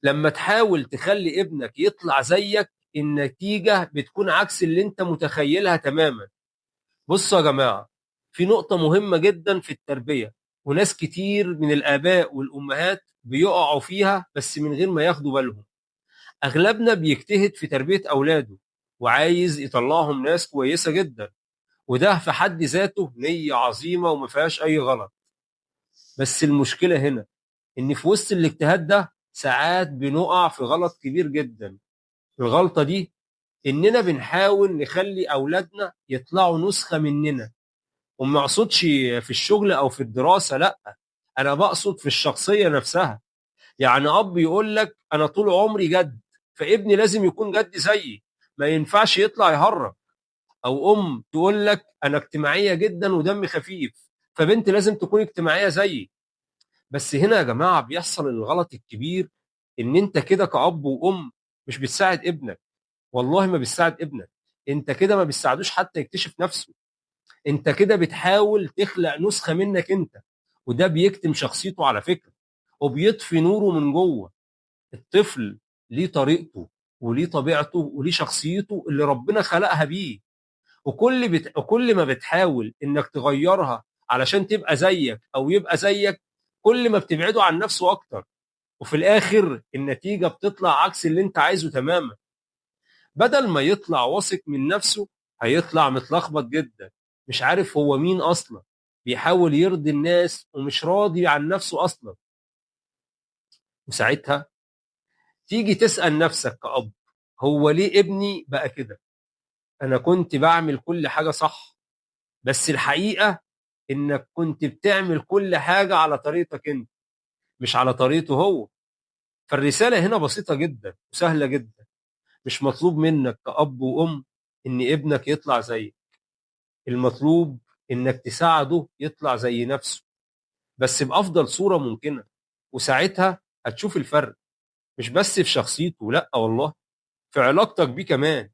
لما تحاول تخلي ابنك يطلع زيك النتيجة بتكون عكس اللي انت متخيلها تماما. بصوا يا جماعة، في نقطة مهمة جدا في التربية، وناس كتير من الآباء والأمهات بيقعوا فيها بس من غير ما ياخدوا بالهم. أغلبنا بيجتهد في تربية أولاده وعايز يطلعهم ناس كويسة جدا، وده في حد ذاته نية عظيمة وما فيهاش أي غلط. بس المشكلة هنا إن في وسط الاجتهاد ده ساعات بنقع في غلط كبير جدا. الغلطة دي إننا بنحاول نخلي أولادنا يطلعوا نسخة مننا، وما اقصدش في الشغل او في الدراسه، لا، انا بقصد في الشخصيه نفسها. يعني اب يقول لك انا طول عمري جد، فابني لازم يكون جد زيي، ما ينفعش يطلع يهرب. او ام تقول لك انا اجتماعيه جدا ودمي خفيف، فبنتي لازم تكون اجتماعيه زيي. بس هنا يا جماعه بيحصل الغلط الكبير، ان انت كده كأب وام مش بتساعد ابنك. والله ما بتساعد ابنك، انت كده ما بتساعدوش حتى يكتشف نفسه. انت كده بتحاول تخلق نسخة منك انت، وده بيكتم شخصيته على فكرة، وبيطفي نوره من جوه. الطفل ليه طريقته وليه طبيعته وليه شخصيته اللي ربنا خلقها بيه، وكل ما بتحاول انك تغيرها علشان تبقى زيك او يبقى زيك، كل ما بتبعده عن نفسه اكتر، وفي الاخر النتيجة بتطلع عكس اللي انت عايزه تماما. بدل ما يطلع واثق من نفسه هيطلع متلخبط جدا، مش عارف هو مين اصلا، بيحاول يرضي الناس ومش راضي عن نفسه اصلا. وساعتها تيجي تسأل نفسك كأب، هو ليه ابني بقى كده؟ انا كنت بعمل كل حاجة صح، بس الحقيقة انك كنت بتعمل كل حاجة على طريقتك انت، مش على طريقته هو. فالرسالة هنا بسيطة جدا وسهلة جدا. مش مطلوب منك كأب وأم ان ابنك يطلع زيك، المطلوب انك تساعده يطلع زي نفسه، بس بافضل صوره ممكنه. وساعتها هتشوف الفرق، مش بس في شخصيته، لا والله، في علاقتك بيه كمان.